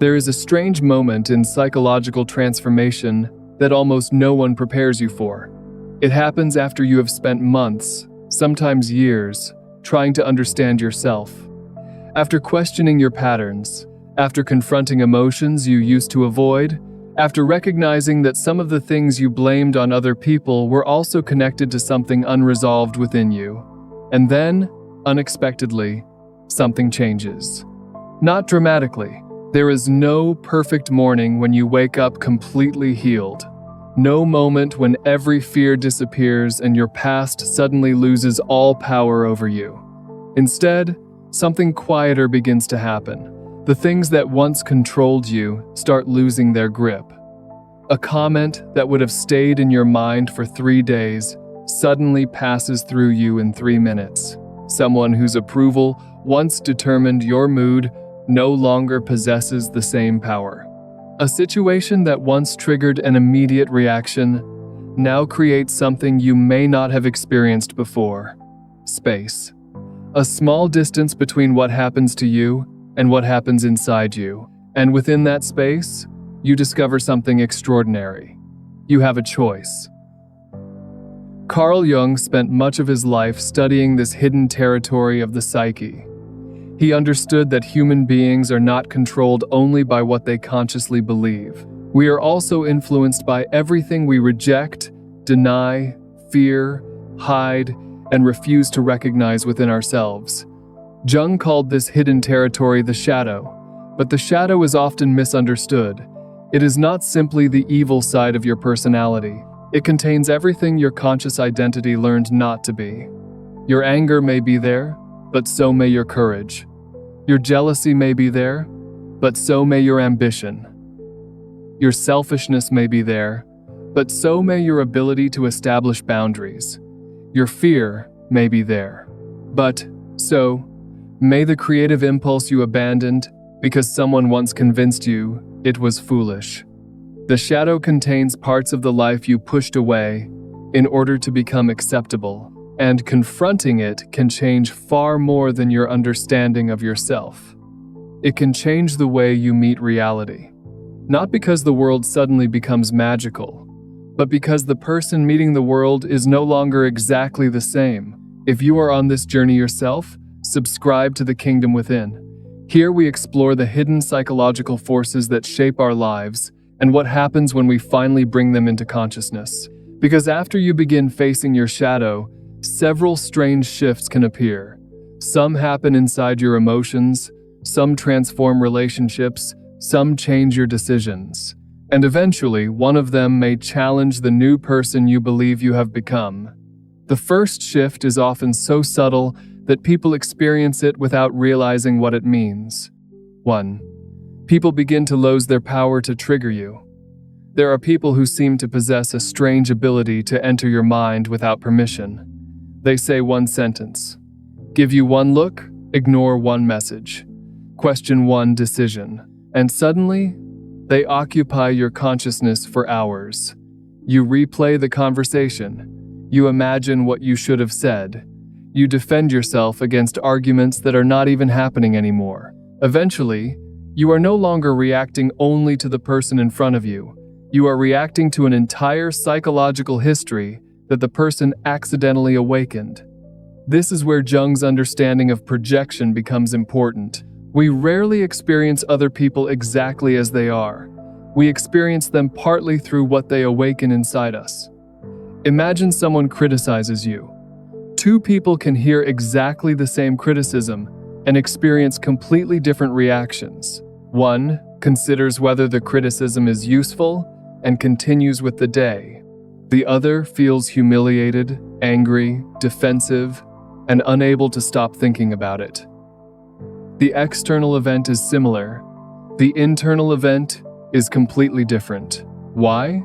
There is a strange moment in psychological transformation that almost no one prepares you for. It happens after you have spent months, sometimes years, trying to understand yourself. After questioning your patterns, after confronting emotions you used to avoid, after recognizing that some of the things you blamed on other people were also connected to something unresolved within you. And then, unexpectedly, something changes. Not dramatically. There is no perfect morning when you wake up completely healed. No moment when every fear disappears and your past suddenly loses all power over you. Instead, something quieter begins to happen. The things that once controlled you start losing their grip. A comment that would have stayed in your mind for 3 days suddenly passes through you in 3 minutes. Someone whose approval once determined your mood no longer possesses the same power. A situation that once triggered an immediate reaction now creates something you may not have experienced before. Space. A small distance between what happens to you and what happens inside you. And within that space, you discover something extraordinary. You have a choice. Carl Jung spent much of his life studying this hidden territory of the psyche. He understood that human beings are not controlled only by what they consciously believe. We are also influenced by everything we reject, deny, fear, hide, and refuse to recognize within ourselves. Jung called this hidden territory the shadow, but the shadow is often misunderstood. It is not simply the evil side of your personality. It contains everything your conscious identity learned not to be. Your anger may be there, but so may your courage. Your jealousy may be there, but so may your ambition. Your selfishness may be there, but so may your ability to establish boundaries. Your fear may be there, but so may the creative impulse you abandoned because someone once convinced you it was foolish. The shadow contains parts of the life you pushed away in order to become acceptable, and confronting it can change far more than your understanding of yourself. It can change the way you meet reality. Not because the world suddenly becomes magical, but because the person meeting the world is no longer exactly the same. If you are on this journey yourself, subscribe to the Kingdom Within. Here we explore the hidden psychological forces that shape our lives and what happens when we finally bring them into consciousness. Because after you begin facing your shadow, several strange shifts can appear. Some happen inside your emotions, some transform relationships, some change your decisions. And eventually, one of them may challenge the new person you believe you have become. The first shift is often so subtle that people experience it without realizing what it means. 1. People begin to lose their power to trigger you. There are people who seem to possess a strange ability to enter your mind without permission. They say one sentence, give you one look, ignore one message, question one decision, and suddenly, they occupy your consciousness for hours. You replay the conversation. You imagine what you should have said. You defend yourself against arguments that are not even happening anymore. Eventually, you are no longer reacting only to the person in front of you. You are reacting to an entire psychological history that the person accidentally awakened. This is where Jung's understanding of projection becomes important. We rarely experience other people exactly as they are. We experience them partly through what they awaken inside us. Imagine someone criticizes you. Two people can hear exactly the same criticism and experience completely different reactions. One considers whether the criticism is useful and continues with the day. The other feels humiliated, angry, defensive, and unable to stop thinking about it. The external event is similar. The internal event is completely different. Why?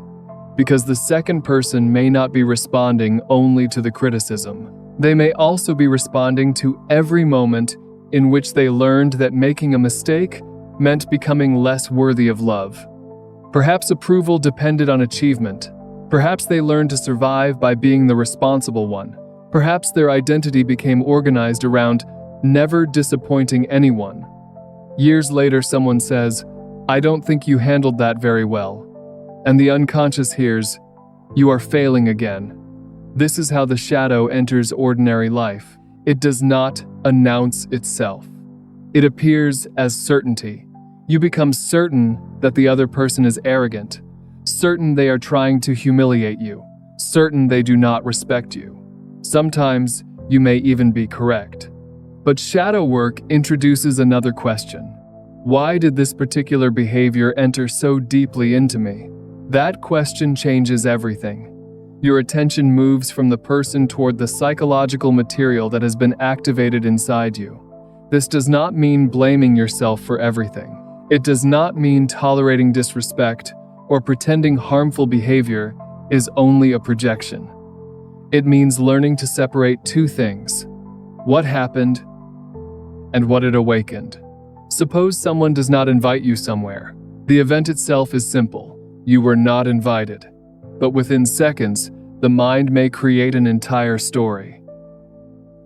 Because the second person may not be responding only to the criticism. They may also be responding to every moment in which they learned that making a mistake meant becoming less worthy of love. Perhaps approval depended on achievement. Perhaps they learned to survive by being the responsible one. Perhaps their identity became organized around never disappointing anyone. Years later, someone says, I don't think you handled that very well. And the unconscious hears, you are failing again. This is how the shadow enters ordinary life. It does not announce itself. It appears as certainty. You become certain that the other person is arrogant, certain they are trying to humiliate you, certain they do not respect you. Sometimes you may even be correct. But shadow work introduces another question. Why did this particular behavior enter so deeply into me? That question changes everything. Your attention moves from the person toward the psychological material that has been activated inside you. This does not mean blaming yourself for everything. It does not mean tolerating disrespect or pretending harmful behavior is only a projection. It means learning to separate two things: what happened and what it awakened. Suppose someone does not invite you somewhere. The event itself is simple. You were not invited. But within seconds, the mind may create an entire story.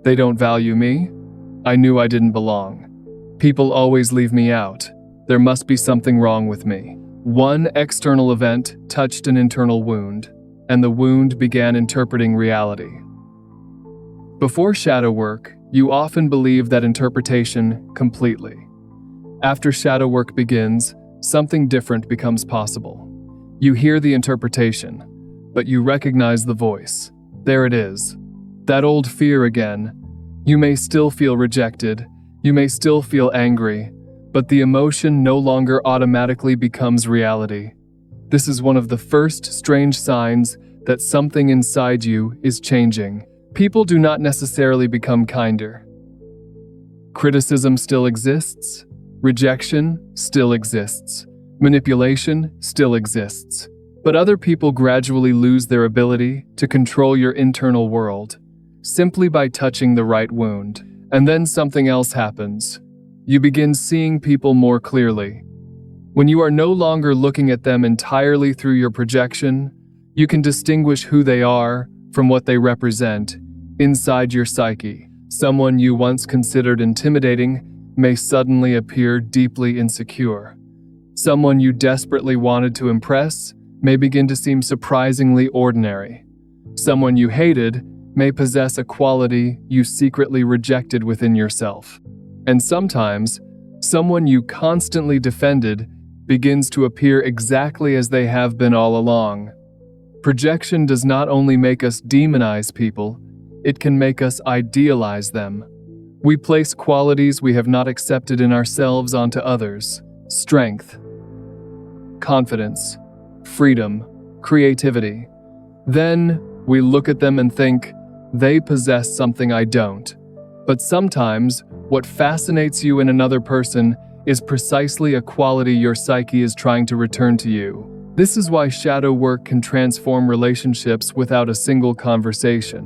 They don't value me. I knew I didn't belong. People always leave me out. There must be something wrong with me. One external event touched an internal wound, and the wound began interpreting reality. Before shadow work, you often believe that interpretation completely. After shadow work begins, something different becomes possible. You hear the interpretation, but you recognize the voice. There it is. That old fear again. You may still feel rejected, you may still feel angry, but the emotion no longer automatically becomes reality. This is one of the first strange signs that something inside you is changing. People do not necessarily become kinder. Criticism still exists. Rejection still exists. Manipulation still exists. But other people gradually lose their ability to control your internal world, simply by touching the right wound. And then something else happens. You begin seeing people more clearly. When you are no longer looking at them entirely through your projection, you can distinguish who they are from what they represent inside your psyche. Someone you once considered intimidating may suddenly appear deeply insecure. Someone you desperately wanted to impress may begin to seem surprisingly ordinary. Someone you hated may possess a quality you secretly rejected within yourself. And sometimes, someone you constantly defended begins to appear exactly as they have been all along. Projection does not only make us demonize people, it can make us idealize them. We place qualities we have not accepted in ourselves onto others: strength, confidence, freedom, creativity. Then we look at them and think, they possess something I don't. But sometimes, what fascinates you in another person is precisely a quality your psyche is trying to return to you. This is why shadow work can transform relationships without a single conversation.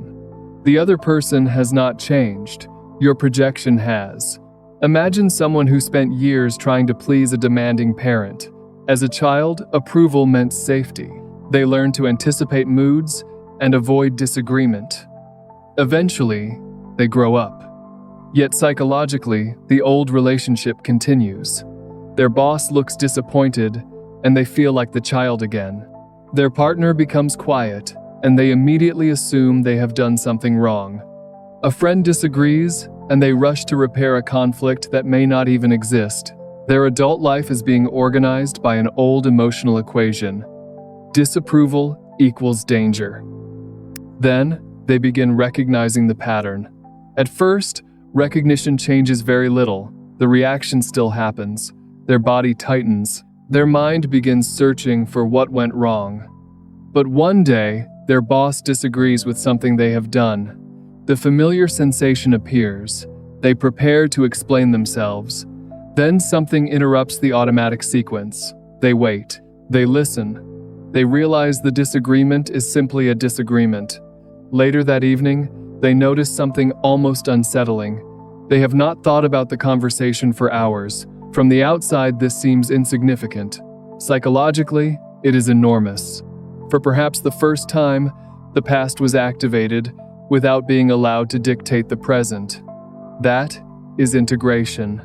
The other person has not changed. Your projection has. Imagine someone who spent years trying to please a demanding parent. As a child, approval meant safety. They learned to anticipate moods and avoid disagreement. Eventually, they grow up. Yet psychologically, the old relationship continues. Their boss looks disappointed, and they feel like the child again. Their partner becomes quiet, and they immediately assume they have done something wrong. A friend disagrees, and they rush to repair a conflict that may not even exist. Their adult life is being organized by an old emotional equation. Disapproval equals danger. Then, they begin recognizing the pattern. At first, recognition changes very little. The reaction still happens. Their body tightens. Their mind begins searching for what went wrong. But one day, their boss disagrees with something they have done. The familiar sensation appears. They prepare to explain themselves. Then something interrupts the automatic sequence. They wait. They listen. They realize the disagreement is simply a disagreement. Later that evening, they notice something almost unsettling. They have not thought about the conversation for hours. From the outside, this seems insignificant. Psychologically, it is enormous. For perhaps the first time, the past was activated without being allowed to dictate the present. That is integration.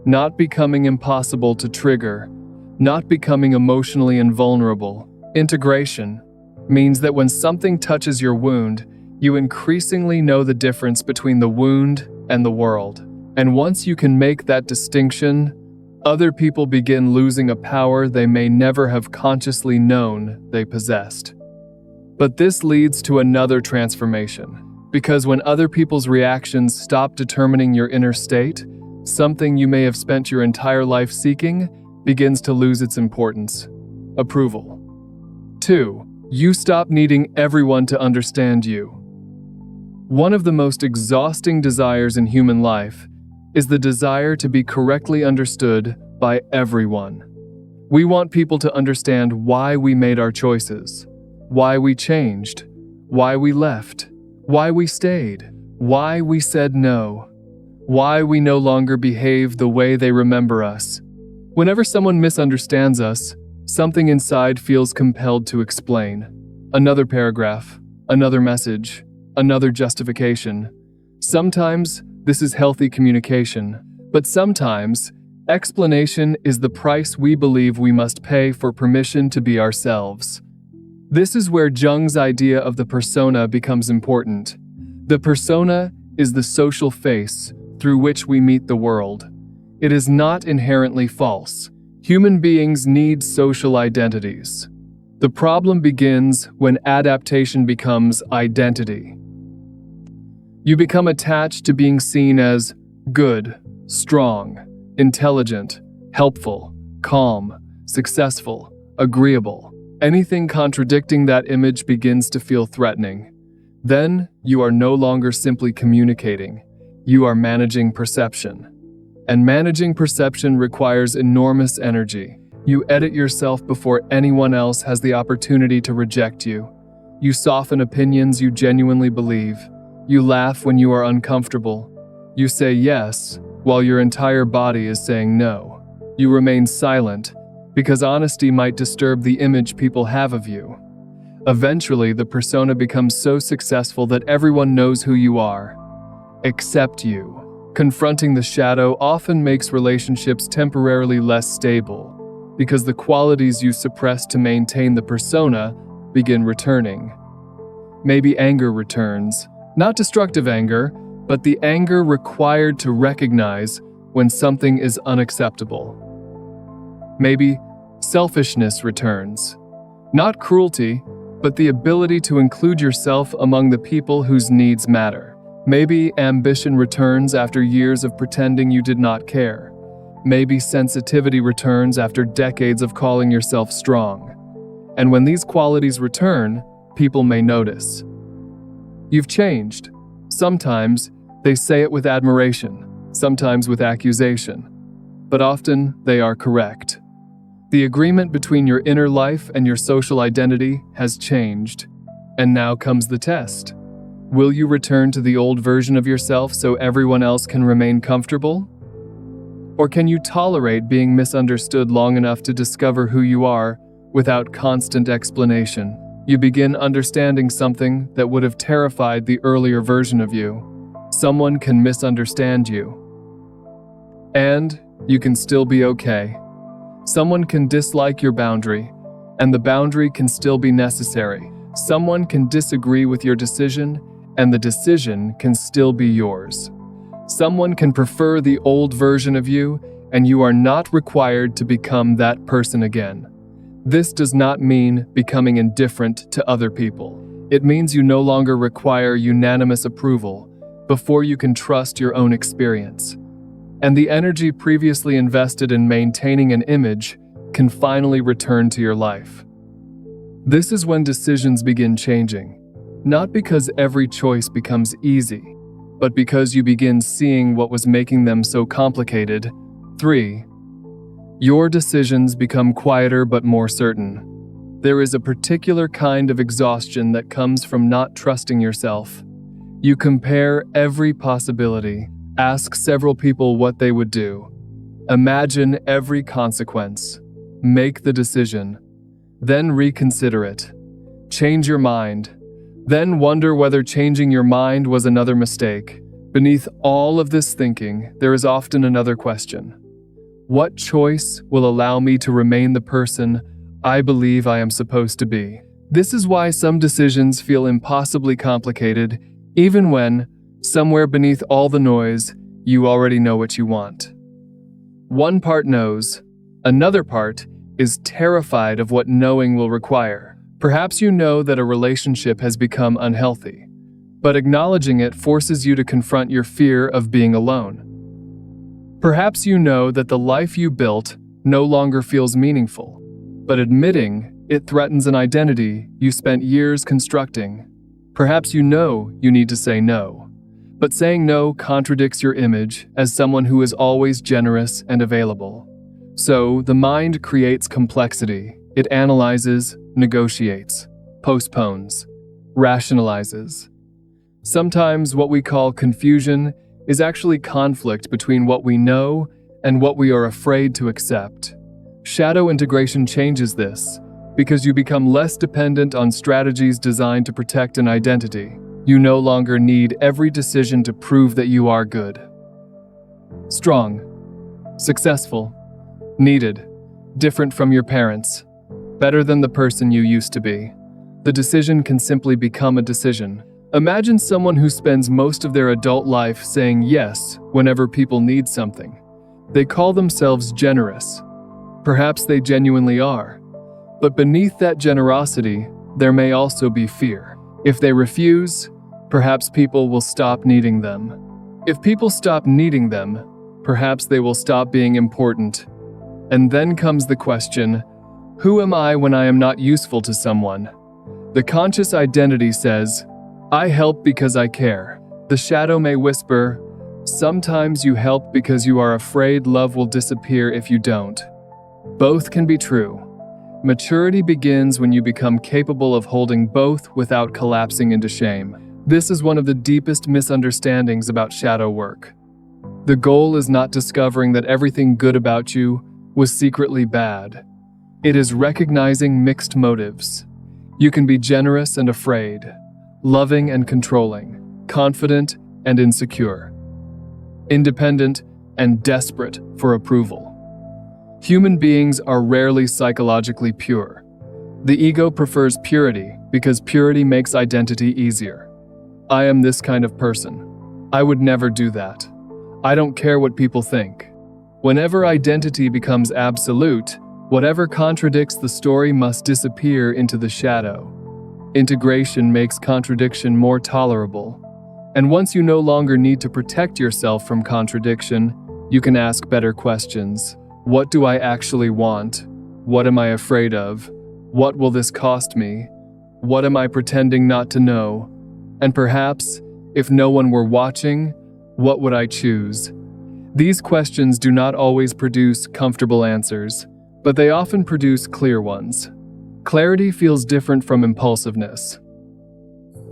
Not becoming impossible to trigger, not becoming emotionally invulnerable. Integration means that when something touches your wound, you increasingly know the difference between the wound and the world. And once you can make that distinction, other people begin losing a power they may never have consciously known they possessed. But this leads to another transformation, because when other people's reactions stop determining your inner state, something you may have spent your entire life seeking begins to lose its importance. Approval. 2. You stop needing everyone to understand you. One of the most exhausting desires in human life is the desire to be correctly understood by everyone. We want people to understand why we made our choices, why we changed, why we left, why we stayed, why we said no, why we no longer behave the way they remember us. Whenever someone misunderstands us, something inside feels compelled to explain. Another paragraph, another message, another justification. Sometimes this is healthy communication, but sometimes explanation is the price we believe we must pay for permission to be ourselves. This is where Jung's idea of the persona becomes important. The persona is the social face through which we meet the world. It is not inherently false. Human beings need social identities. The problem begins when adaptation becomes identity. You become attached to being seen as good, strong, intelligent, helpful, calm, successful, agreeable. Anything contradicting that image begins to feel threatening. Then you are no longer simply communicating. You are managing perception. And managing perception requires enormous energy. You edit yourself before anyone else has the opportunity to reject you. You soften opinions you genuinely believe. You laugh when you are uncomfortable. You say yes, while your entire body is saying no. You remain silent, because honesty might disturb the image people have of you. Eventually, the persona becomes so successful that everyone knows who you are, except you. Confronting the shadow often makes relationships temporarily less stable, because the qualities you suppress to maintain the persona begin returning. Maybe anger returns. Not destructive anger, but the anger required to recognize when something is unacceptable. Maybe selfishness returns. Not cruelty, but the ability to include yourself among the people whose needs matter. Maybe ambition returns after years of pretending you did not care. Maybe sensitivity returns after decades of calling yourself strong. And when these qualities return, people may notice. You've changed. Sometimes they say it with admiration, sometimes with accusation, but often they are correct. The agreement between your inner life and your social identity has changed. And now comes the test. Will you return to the old version of yourself so everyone else can remain comfortable? Or can you tolerate being misunderstood long enough to discover who you are without constant explanation? You begin understanding something that would have terrified the earlier version of you. Someone can misunderstand you. And you can still be okay. Someone can dislike your boundary, and the boundary can still be necessary. Someone can disagree with your decision, and the decision can still be yours. Someone can prefer the old version of you, and you are not required to become that person again. This does not mean becoming indifferent to other people. It means you no longer require unanimous approval before you can trust your own experience. And the energy previously invested in maintaining an image can finally return to your life. This is when decisions begin changing, not because every choice becomes easy, but because you begin seeing what was making them so complicated. 3. Your decisions become quieter but more certain. There is a particular kind of exhaustion that comes from not trusting yourself. You compare every possibility, ask several people what they would do, imagine every consequence, make the decision, then reconsider it, change your mind, then wonder whether changing your mind was another mistake. Beneath all of this thinking, there is often another question. What choice will allow me to remain the person I believe I am supposed to be? This is why some decisions feel impossibly complicated, even when, somewhere beneath all the noise, you already know what you want. One part knows, another part is terrified of what knowing will require. Perhaps you know that a relationship has become unhealthy, but acknowledging it forces you to confront your fear of being alone. Perhaps you know that the life you built no longer feels meaningful, but admitting it threatens an identity you spent years constructing. Perhaps you know you need to say no, but saying no contradicts your image as someone who is always generous and available. So, the mind creates complexity. It analyzes, negotiates, postpones, rationalizes. Sometimes what we call confusion is actually conflict between what we know and what we are afraid to accept. Shadow integration changes this, because you become less dependent on strategies designed to protect an identity. You no longer need every decision to prove that you are good, strong, successful, needed, different from your parents, better than the person you used to be. The decision can simply become a decision. Imagine someone who spends most of their adult life saying yes whenever people need something. They call themselves generous. Perhaps they genuinely are. But beneath that generosity, there may also be fear. If they refuse, perhaps people will stop needing them. If people stop needing them, perhaps they will stop being important. And then comes the question, who am I when I am not useful to someone? The conscious identity says, I help because I care. The shadow may whisper, sometimes you help because you are afraid love will disappear if you don't. Both can be true. Maturity begins when you become capable of holding both without collapsing into shame. This is one of the deepest misunderstandings about shadow work. The goal is not discovering that everything good about you was secretly bad. It is recognizing mixed motives. You can be generous and afraid, loving and controlling, confident and insecure, independent and desperate for approval. Human beings are rarely psychologically pure. The ego prefers purity because purity makes identity easier. I am this kind of person. I would never do that. I don't care what people think. Whenever identity becomes absolute, whatever contradicts the story must disappear into the shadow. Integration makes contradiction more tolerable. And once you no longer need to protect yourself from contradiction, you can ask better questions. What do I actually want? What am I afraid of? What will this cost me? What am I pretending not to know? And perhaps, if no one were watching, what would I choose? These questions do not always produce comfortable answers, but they often produce clear ones. Clarity feels different from impulsiveness.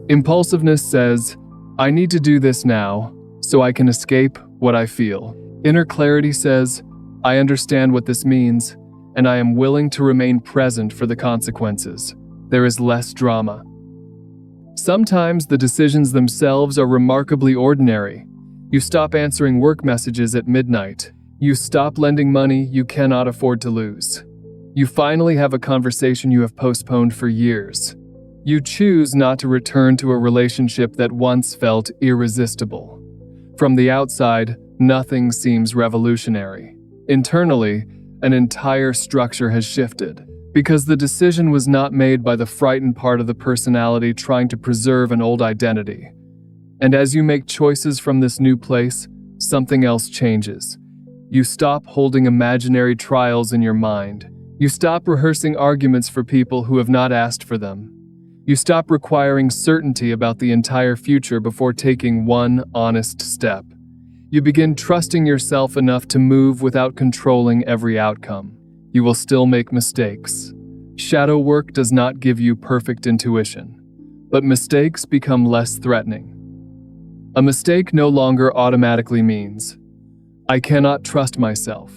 Impulsiveness says, I need to do this now, so I can escape what I feel. Inner clarity says, I understand what this means, and I am willing to remain present for the consequences. There is less drama. Sometimes the decisions themselves are remarkably ordinary. You stop answering work messages at midnight. You stop lending money you cannot afford to lose. You finally have a conversation you have postponed for years. You choose not to return to a relationship that once felt irresistible. From the outside, nothing seems revolutionary. Internally, an entire structure has shifted, because the decision was not made by the frightened part of the personality trying to preserve an old identity. And as you make choices from this new place, something else changes. You stop holding imaginary trials in your mind. You stop rehearsing arguments for people who have not asked for them. You stop requiring certainty about the entire future before taking one honest step. You begin trusting yourself enough to move without controlling every outcome. You will still make mistakes. Shadow work does not give you perfect intuition, but mistakes become less threatening. A mistake no longer automatically means, I cannot trust myself.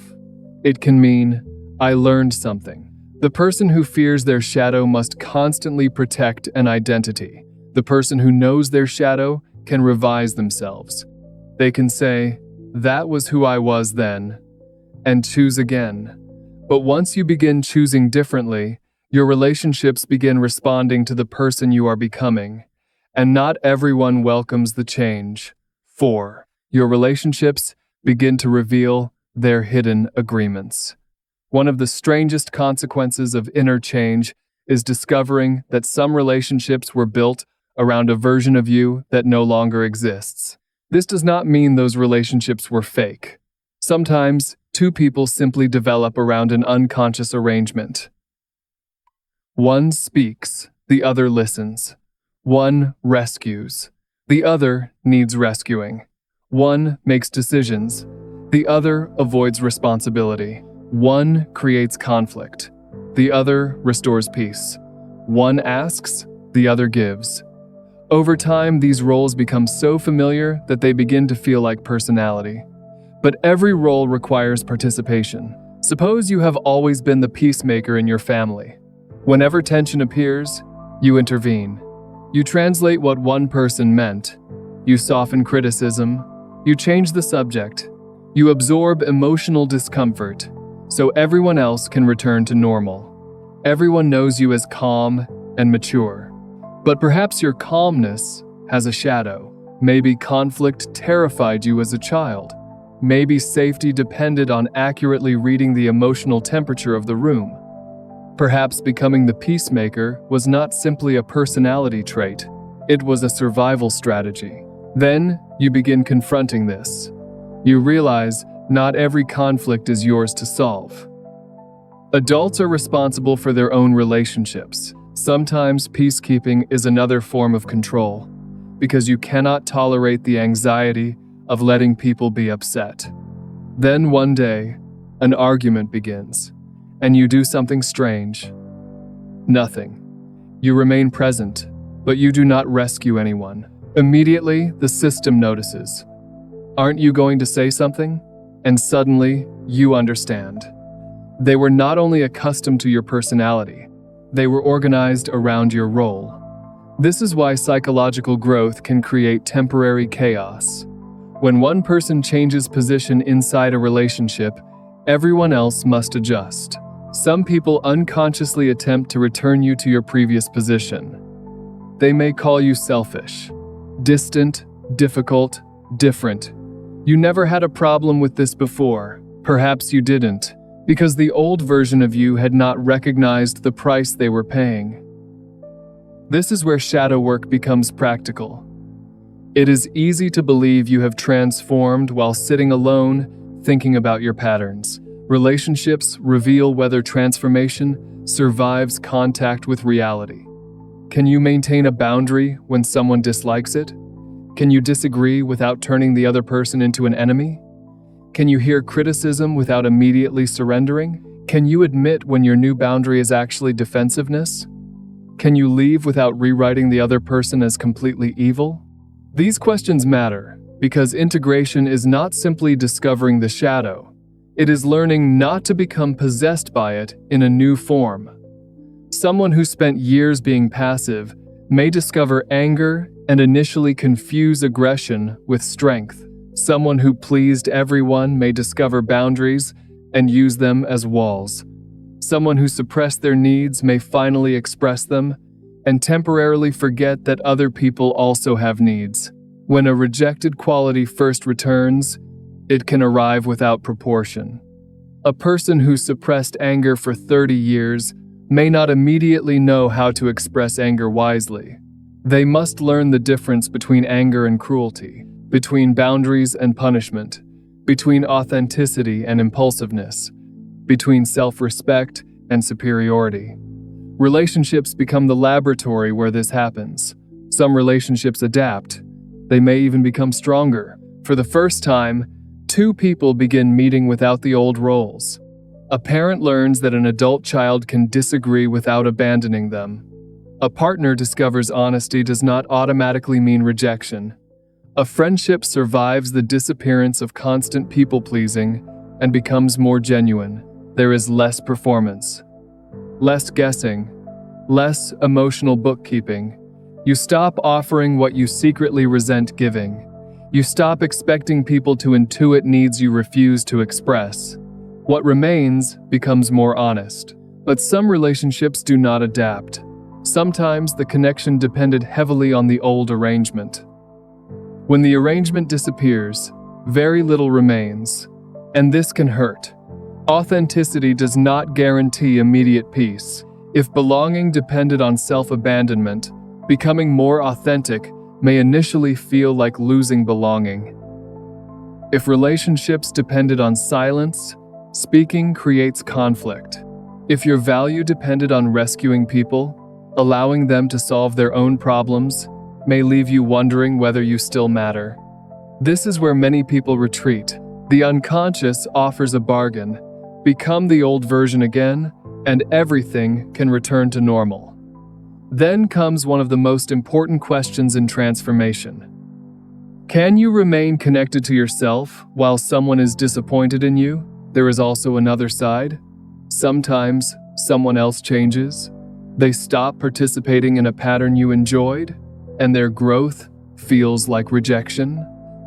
It can mean, I learned something. The person who fears their shadow must constantly protect an identity. The person who knows their shadow can revise themselves. They can say, that was who I was then. and choose again. But once you begin choosing differently, your relationships begin responding to the person you are becoming, and not everyone welcomes the change. 4. Your relationships begin to reveal their hidden agreements. One of the strangest consequences of inner change is discovering that some relationships were built around a version of you that no longer exists. This does not mean those relationships were fake. Sometimes, two people simply develop around an unconscious arrangement. One speaks, the other listens. One rescues, the other needs rescuing. One makes decisions, the other avoids responsibility. One creates conflict, the other restores peace. One asks, the other gives. Over time, these roles become so familiar that they begin to feel like personality. But every role requires participation. Suppose you have always been the peacemaker in your family. Whenever tension appears, you intervene. You translate what one person meant. You soften criticism. You change the subject. You absorb emotional discomfort, so everyone else can return to normal. Everyone knows you as calm and mature. But perhaps your calmness has a shadow. Maybe conflict terrified you as a child. Maybe safety depended on accurately reading the emotional temperature of the room. Perhaps becoming the peacemaker was not simply a personality trait. It was a survival strategy. Then, you begin confronting this. You realize not every conflict is yours to solve. Adults are responsible for their own relationships. Sometimes peacekeeping is another form of control, because you cannot tolerate the anxiety of letting people be upset. Then one day, an argument begins, and you do something strange. Nothing. You remain present, but you do not rescue anyone. Immediately, the system notices. Aren't you going to say something? And suddenly, you understand. They were not only accustomed to your personality, they were organized around your role. This is why psychological growth can create temporary chaos. When one person changes position inside a relationship, everyone else must adjust. Some people unconsciously attempt to return you to your previous position. They may call you selfish, distant, difficult, different. You never had a problem with this before. Perhaps you didn't, because the old version of you had not recognized the price they were paying. This is where shadow work becomes practical. It is easy to believe you have transformed while sitting alone, thinking about your patterns. Relationships reveal whether transformation survives contact with reality. Can you maintain a boundary when someone dislikes it? Can you disagree without turning the other person into an enemy? Can you hear criticism without immediately surrendering? Can you admit when your new boundary is actually defensiveness? Can you leave without rewriting the other person as completely evil? These questions matter because integration is not simply discovering the shadow. It is learning not to become possessed by it in a new form. Someone who spent years being passive may discover anger and initially confuse aggression with strength. Someone who pleased everyone may discover boundaries and use them as walls. Someone who suppressed their needs may finally express them and temporarily forget that other people also have needs. When a rejected quality first returns, it can arrive without proportion. A person who suppressed anger for 30 years may not immediately know how to express anger wisely. They must learn the difference between anger and cruelty, between boundaries and punishment, between authenticity and impulsiveness, between self-respect and superiority. Relationships become the laboratory where this happens. Some relationships adapt. They may even become stronger. For the first time, two people begin meeting without the old roles. A parent learns that an adult child can disagree without abandoning them. A partner discovers honesty does not automatically mean rejection. A friendship survives the disappearance of constant people-pleasing and becomes more genuine. There is less performance, less guessing, less emotional bookkeeping. You stop offering what you secretly resent giving. You stop expecting people to intuit needs you refuse to express. What remains becomes more honest. But some relationships do not adapt. Sometimes the connection depended heavily on the old arrangement. When the arrangement disappears, very little remains, and this can hurt. Authenticity does not guarantee immediate peace. If belonging depended on self-abandonment, becoming more authentic may initially feel like losing belonging. If relationships depended on silence, speaking creates conflict. If your value depended on rescuing people, allowing them to solve their own problems may leave you wondering whether you still matter. This is where many people retreat. The unconscious offers a bargain. Become the old version again, and everything can return to normal. Then comes one of the most important questions in transformation. Can you remain connected to yourself while someone is disappointed in you? There is also another side. Sometimes someone else changes. They stop participating in a pattern you enjoyed, and their growth feels like rejection.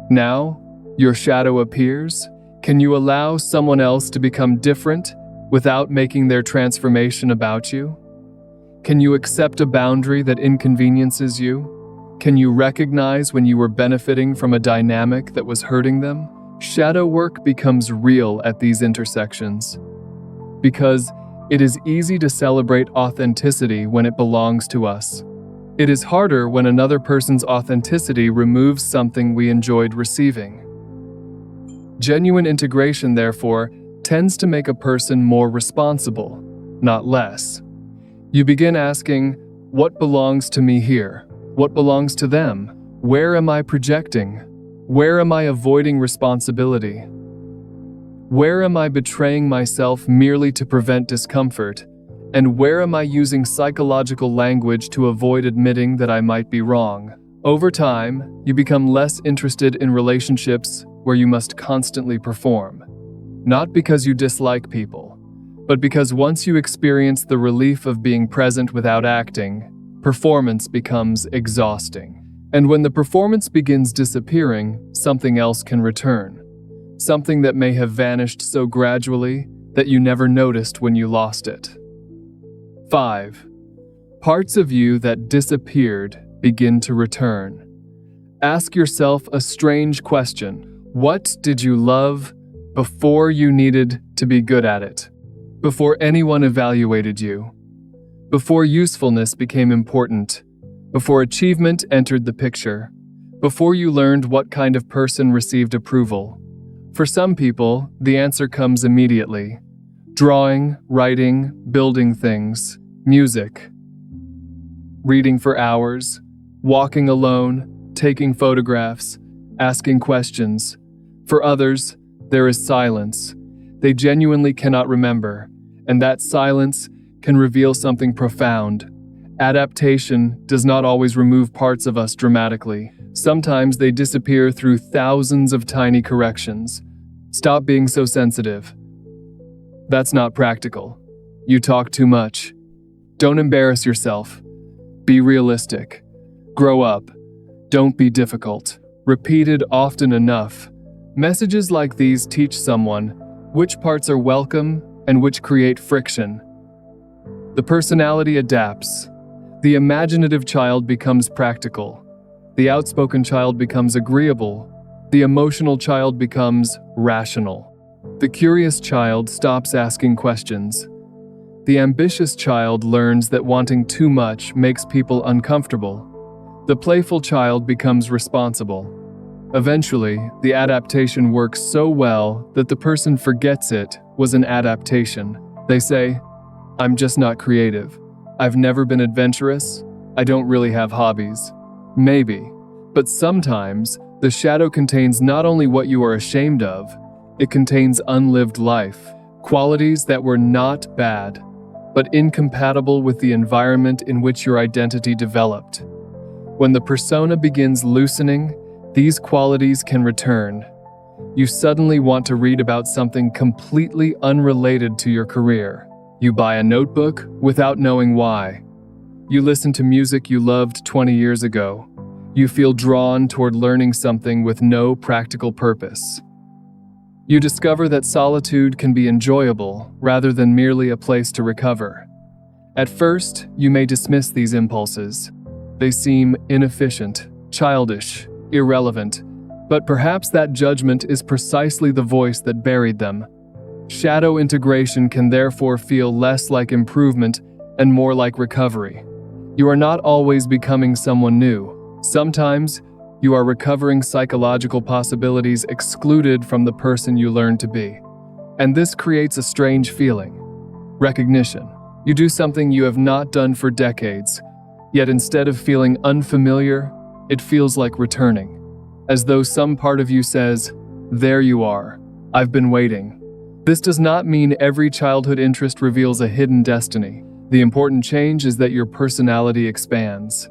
Now, your shadow appears. Can you allow someone else to become different without making their transformation about you? Can you accept a boundary that inconveniences you? Can you recognize when you were benefiting from a dynamic that was hurting them? Shadow work becomes real at these intersections, because it is easy to celebrate authenticity when it belongs to us. It is harder when another person's authenticity removes something we enjoyed receiving. Genuine integration, therefore, tends to make a person more responsible, not less. You begin asking, what belongs to me here? What belongs to them? Where am I projecting? Where am I avoiding responsibility? Where am I betraying myself merely to prevent discomfort? And where am I using psychological language to avoid admitting that I might be wrong? Over time, you become less interested in relationships where you must constantly perform. Not because you dislike people, but because once you experience the relief of being present without acting, performance becomes exhausting. And when the performance begins disappearing, something else can return. Something that may have vanished so gradually that you never noticed when you lost it. 5. Parts of you that disappeared begin to return. Ask yourself a strange question. What did you love before you needed to be good at it? Before anyone evaluated you? Before usefulness became important? Before achievement entered the picture? Before you learned what kind of person received approval? For some people, the answer comes immediately. Drawing, writing, building things, music. Reading for hours, walking alone, taking photographs, asking questions. For others, there is silence. They genuinely cannot remember, and that silence can reveal something profound. Adaptation does not always remove parts of us dramatically. Sometimes they disappear through thousands of tiny corrections. Stop being so sensitive. That's not practical. You talk too much. Don't embarrass yourself. Be realistic. Grow up. Don't be difficult. Repeated often enough. Messages like these teach someone which parts are welcome and which create friction. The personality adapts. The imaginative child becomes practical. The outspoken child becomes agreeable. The emotional child becomes rational. The curious child stops asking questions. The ambitious child learns that wanting too much makes people uncomfortable. The playful child becomes responsible. Eventually, the adaptation works so well that the person forgets it was an adaptation. They say, "I'm just not creative. I've never been adventurous. I don't really have hobbies." Maybe. But sometimes, the shadow contains not only what you are ashamed of, it contains unlived life, qualities that were not bad, but incompatible with the environment in which your identity developed. When the persona begins loosening, these qualities can return. You suddenly want to read about something completely unrelated to your career. You buy a notebook without knowing why. You listen to music you loved 20 years ago. You feel drawn toward learning something with no practical purpose. You discover that solitude can be enjoyable rather than merely a place to recover. At first, you may dismiss these impulses. They seem inefficient, childish, irrelevant, but perhaps that judgment is precisely the voice that buried them. Shadow integration can therefore feel less like improvement and more like recovery. You are not always becoming someone new. Sometimes, you are recovering psychological possibilities excluded from the person you learned to be. And this creates a strange feeling. Recognition. You do something you have not done for decades, yet instead of feeling unfamiliar, it feels like returning. As though some part of you says, "There you are. I've been waiting." This does not mean every childhood interest reveals a hidden destiny. The important change is that your personality expands.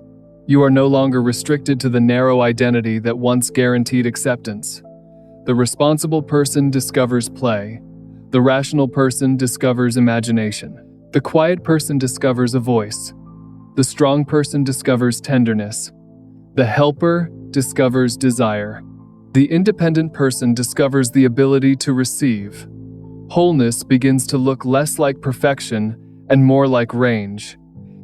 You are no longer restricted to the narrow identity that once guaranteed acceptance. The responsible person discovers play. The rational person discovers imagination. The quiet person discovers a voice. The strong person discovers tenderness. The helper discovers desire. The independent person discovers the ability to receive. Wholeness begins to look less like perfection and more like range.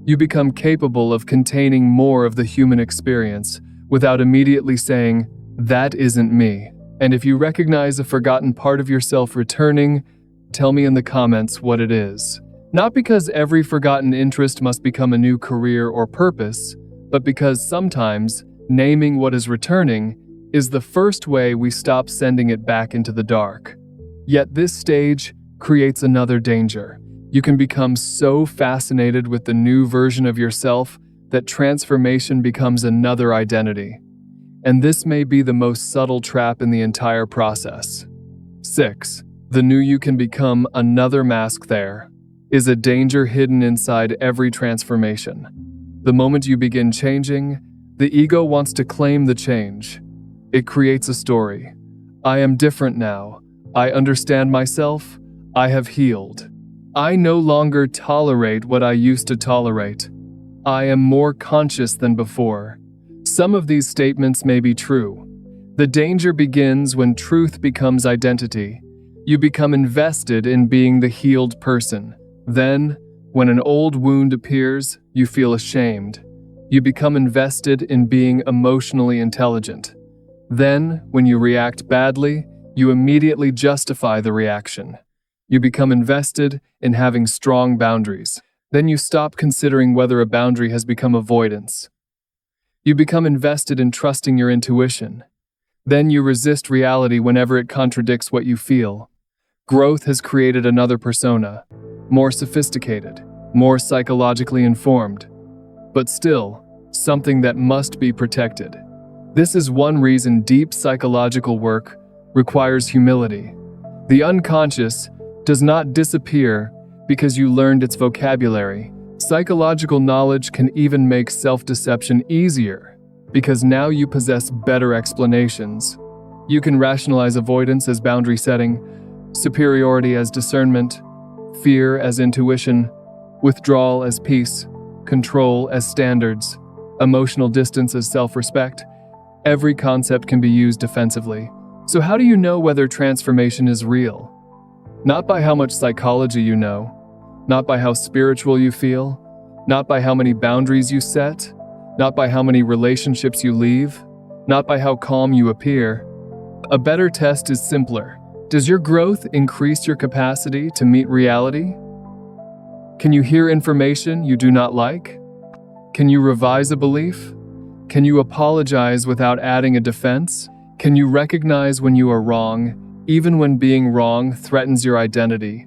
You become capable of containing more of the human experience without immediately saying, "That isn't me." And if you recognize a forgotten part of yourself returning, tell me in the comments what it is. Not because every forgotten interest must become a new career or purpose, but because sometimes naming what is returning is the first way we stop sending it back into the dark. Yet this stage creates another danger. You can become so fascinated with the new version of yourself that transformation becomes another identity. And this may be the most subtle trap in the entire process. 6. The new you can become another mask. There is a danger hidden inside every transformation. The moment you begin changing, the ego wants to claim the change. It creates a story. I am different now. I understand myself. I have healed. I no longer tolerate what I used to tolerate. I am more conscious than before. Some of these statements may be true. The danger begins when truth becomes identity. You become invested in being the healed person. Then, when an old wound appears, you feel ashamed. You become invested in being emotionally intelligent. Then, when you react badly, you immediately justify the reaction. You become invested in having strong boundaries. Then you stop considering whether a boundary has become avoidance. You become invested in trusting your intuition. Then you resist reality whenever it contradicts what you feel. Growth has created another persona, more sophisticated, more psychologically informed, but still, something that must be protected. This is one reason deep psychological work requires humility. The unconscious does not disappear because you learned its vocabulary. Psychological knowledge can even make self-deception easier because now you possess better explanations. You can rationalize avoidance as boundary setting, superiority as discernment, fear as intuition, withdrawal as peace, control as standards, emotional distance as self-respect. Every concept can be used defensively. So how do you know whether transformation is real? Not by how much psychology you know, not by how spiritual you feel, not by how many boundaries you set, not by how many relationships you leave, not by how calm you appear. A better test is simpler. Does your growth increase your capacity to meet reality? Can you hear information you do not like? Can you revise a belief? Can you apologize without adding a defense? Can you recognize when you are wrong, even when being wrong threatens your identity?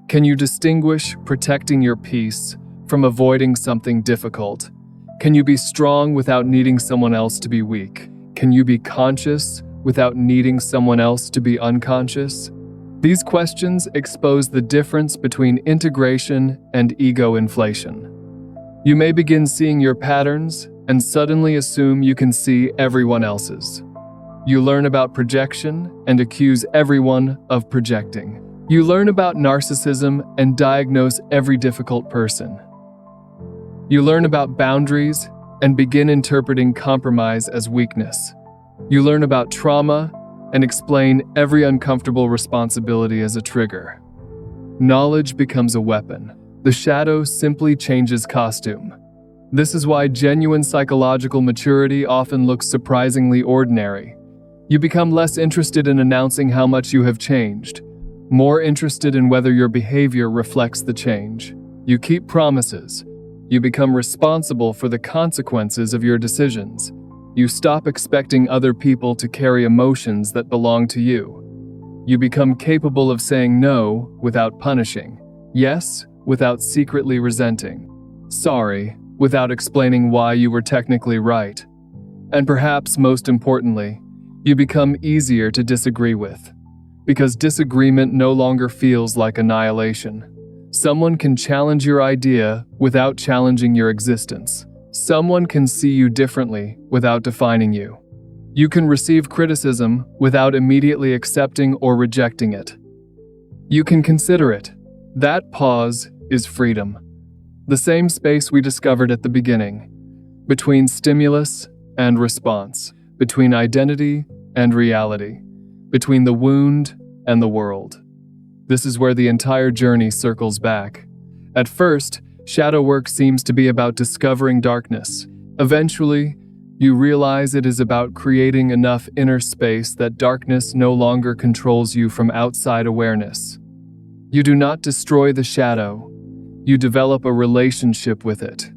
Can you distinguish protecting your peace from avoiding something difficult? Can you be strong without needing someone else to be weak? Can you be conscious without needing someone else to be unconscious? These questions expose the difference between integration and ego inflation. You may begin seeing your patterns and suddenly assume you can see everyone else's. You learn about projection and accuse everyone of projecting. You learn about narcissism and diagnose every difficult person. You learn about boundaries and begin interpreting compromise as weakness. You learn about trauma and explain every uncomfortable responsibility as a trigger. Knowledge becomes a weapon. The shadow simply changes costume. This is why genuine psychological maturity often looks surprisingly ordinary. You become less interested in announcing how much you have changed, more interested in whether your behavior reflects the change. You keep promises. You become responsible for the consequences of your decisions. You stop expecting other people to carry emotions that belong to you. You become capable of saying no without punishing, yes without secretly resenting, sorry without explaining why you were technically right. And perhaps most importantly, you become easier to disagree with, because disagreement no longer feels like annihilation. Someone can challenge your idea without challenging your existence. Someone can see you differently without defining you. You can receive criticism without immediately accepting or rejecting it. You can consider it. That pause is freedom. The same space we discovered at the beginning, between stimulus and response, between identity and reality, between the wound and the world. This is where the entire journey circles back. At first, shadow work seems to be about discovering darkness. Eventually, you realize it is about creating enough inner space that darkness no longer controls you from outside awareness. You do not destroy the shadow. You develop a relationship with it.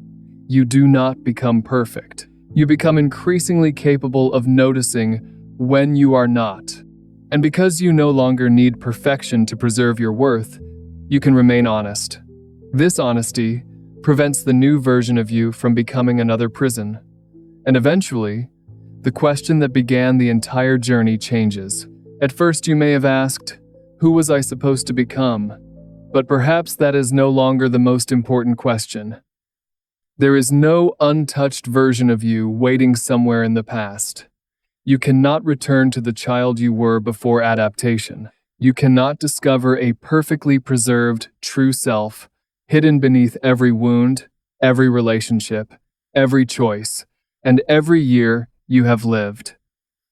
You do not become perfect. You become increasingly capable of noticing when you are not. And because you no longer need perfection to preserve your worth, you can remain honest. This honesty prevents the new version of you from becoming another prison. And eventually, the question that began the entire journey changes. At first you may have asked, who was I supposed to become? But perhaps that is no longer the most important question. There is no untouched version of you waiting somewhere in the past. You cannot return to the child you were before adaptation. You cannot discover a perfectly preserved, true self, hidden beneath every wound, every relationship, every choice, and every year you have lived.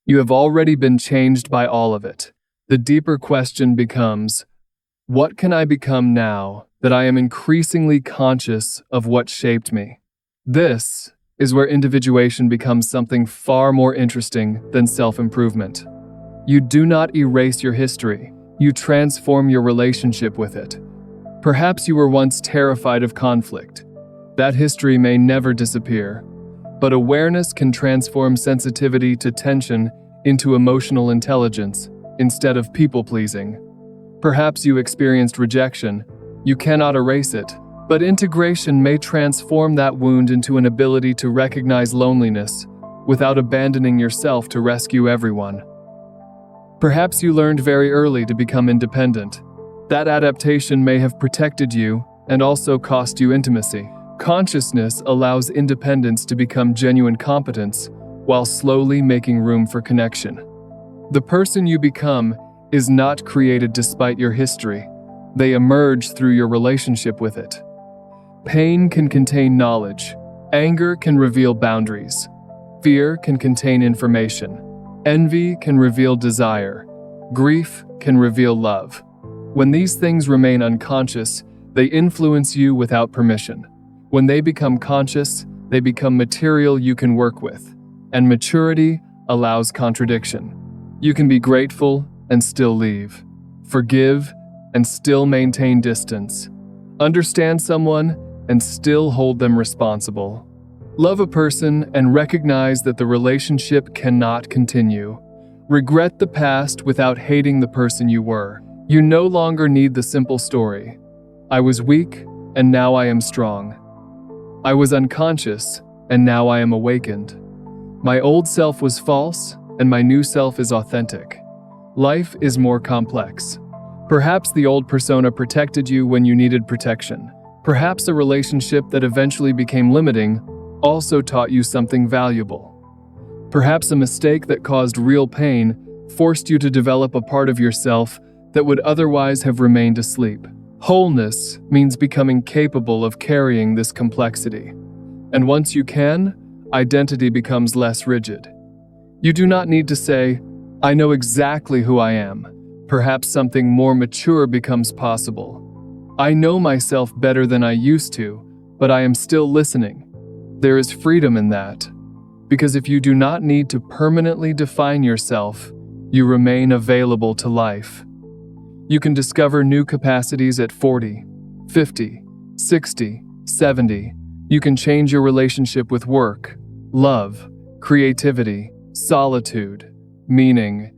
You have already been changed by all of it. The deeper question becomes, what can I become now that I am increasingly conscious of what shaped me? This is where individuation becomes something far more interesting than self-improvement. You do not erase your history, you transform your relationship with it. Perhaps you were once terrified of conflict. That history may never disappear, but awareness can transform sensitivity to tension into emotional intelligence instead of people-pleasing. Perhaps you experienced rejection. You cannot erase it. But integration may transform that wound into an ability to recognize loneliness without abandoning yourself to rescue everyone. Perhaps you learned very early to become independent. That adaptation may have protected you and also cost you intimacy. Consciousness allows independence to become genuine competence while slowly making room for connection. The person you become is not created despite your history. They emerge through your relationship with it. Pain can contain knowledge. Anger can reveal boundaries. Fear can contain information. Envy can reveal desire. Grief can reveal love. When these things remain unconscious, they influence you without permission. When they become conscious, they become material you can work with. And maturity allows contradiction. You can be grateful and still leave. Forgive and still maintain distance. Understand someone and still hold them responsible. Love a person and recognize that the relationship cannot continue. Regret the past without hating the person you were. You no longer need the simple story. I was weak, and now I am strong. I was unconscious, and now I am awakened. My old self was false, and my new self is authentic. Life is more complex. Perhaps the old persona protected you when you needed protection. Perhaps a relationship that eventually became limiting also taught you something valuable. Perhaps a mistake that caused real pain forced you to develop a part of yourself that would otherwise have remained asleep. Wholeness means becoming capable of carrying this complexity. And once you can, identity becomes less rigid. You do not need to say, I know exactly who I am. Perhaps something more mature becomes possible. I know myself better than I used to, but I am still listening. There is freedom in that. Because if you do not need to permanently define yourself, you remain available to life. You can discover new capacities at 40, 50, 60, 70. You can change your relationship with work, love, creativity, solitude, meaning.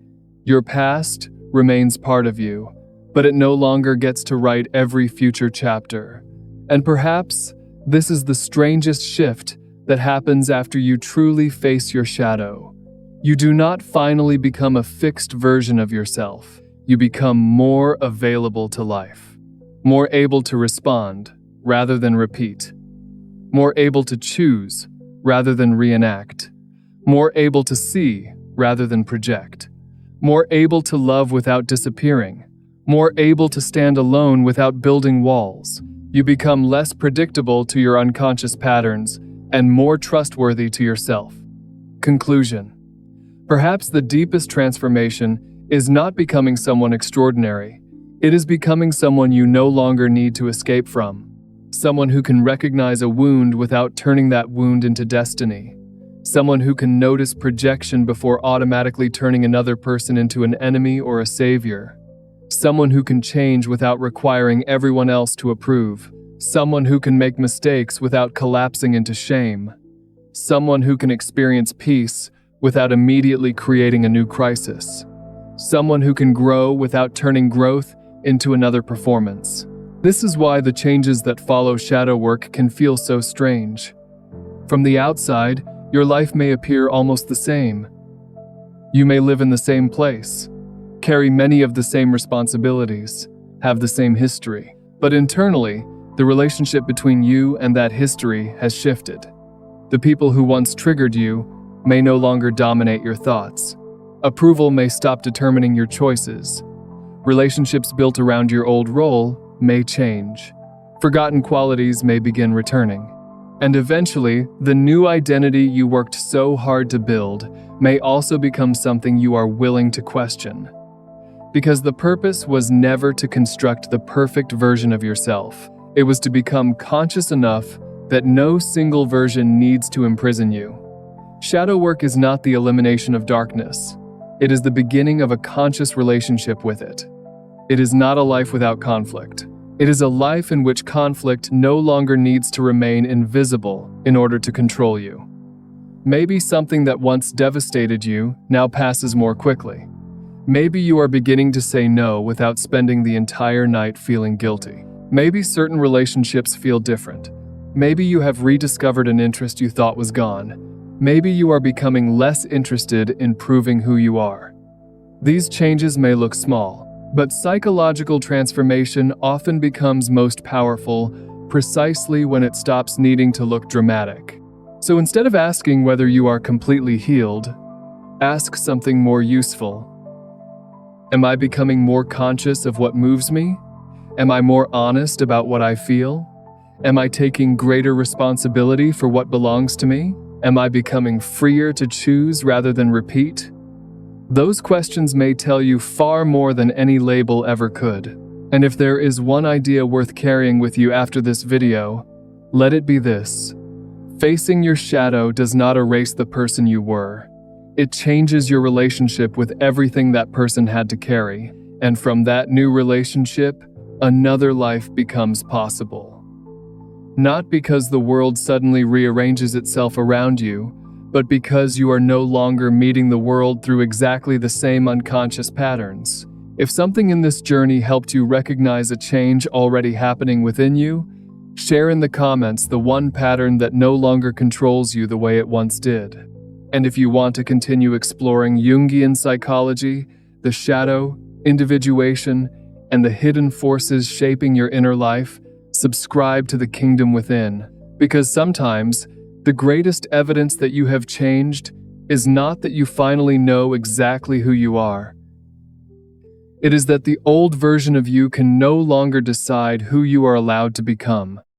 Your past remains part of you, but it no longer gets to write every future chapter. And perhaps this is the strangest shift that happens after you truly face your shadow. You do not finally become a fixed version of yourself. You become more available to life, more able to respond rather than repeat, more able to choose rather than reenact, more able to see rather than project, more able to love without disappearing, more able to stand alone without building walls. You become less predictable to your unconscious patterns and more trustworthy to yourself. Conclusion. Perhaps the deepest transformation is not becoming someone extraordinary. It is becoming someone you no longer need to escape from. Someone who can recognize a wound without turning that wound into destiny. Someone who can notice projection before automatically turning another person into an enemy or a savior. Someone who can change without requiring everyone else to approve. Someone who can make mistakes without collapsing into shame. Someone who can experience peace without immediately creating a new crisis. Someone who can grow without turning growth into another performance. This is why the changes that follow shadow work can feel so strange. From the outside, your life may appear almost the same. You may live in the same place, carry many of the same responsibilities, have the same history. But internally, the relationship between you and that history has shifted. The people who once triggered you may no longer dominate your thoughts. Approval may stop determining your choices. Relationships built around your old role may change. Forgotten qualities may begin returning. And eventually, the new identity you worked so hard to build may also become something you are willing to question. Because the purpose was never to construct the perfect version of yourself. It was to become conscious enough that no single version needs to imprison you. Shadow work is not the elimination of darkness. It is the beginning of a conscious relationship with it. It is not a life without conflict. It is a life in which conflict no longer needs to remain invisible in order to control you. Maybe something that once devastated you now passes more quickly. Maybe you are beginning to say no without spending the entire night feeling guilty. Maybe certain relationships feel different. Maybe you have rediscovered an interest you thought was gone. Maybe you are becoming less interested in proving who you are. These changes may look small, but psychological transformation often becomes most powerful precisely when it stops needing to look dramatic. So instead of asking whether you are completely healed, ask something more useful. Am I becoming more conscious of what moves me? Am I more honest about what I feel? Am I taking greater responsibility for what belongs to me? Am I becoming freer to choose rather than repeat? Those questions may tell you far more than any label ever could. And if there is one idea worth carrying with you after this video, let it be this. Facing your shadow does not erase the person you were. It changes your relationship with everything that person had to carry. And from that new relationship, another life becomes possible. Not because the world suddenly rearranges itself around you, but because you are no longer meeting the world through exactly the same unconscious patterns. If something in this journey helped you recognize a change already happening within you, share in the comments the one pattern that no longer controls you the way it once did. And if you want to continue exploring Jungian psychology, the shadow, individuation, and the hidden forces shaping your inner life, subscribe to the Kingdom Within. Because sometimes, the greatest evidence that you have changed is not that you finally know exactly who you are. It is that the old version of you can no longer decide who you are allowed to become.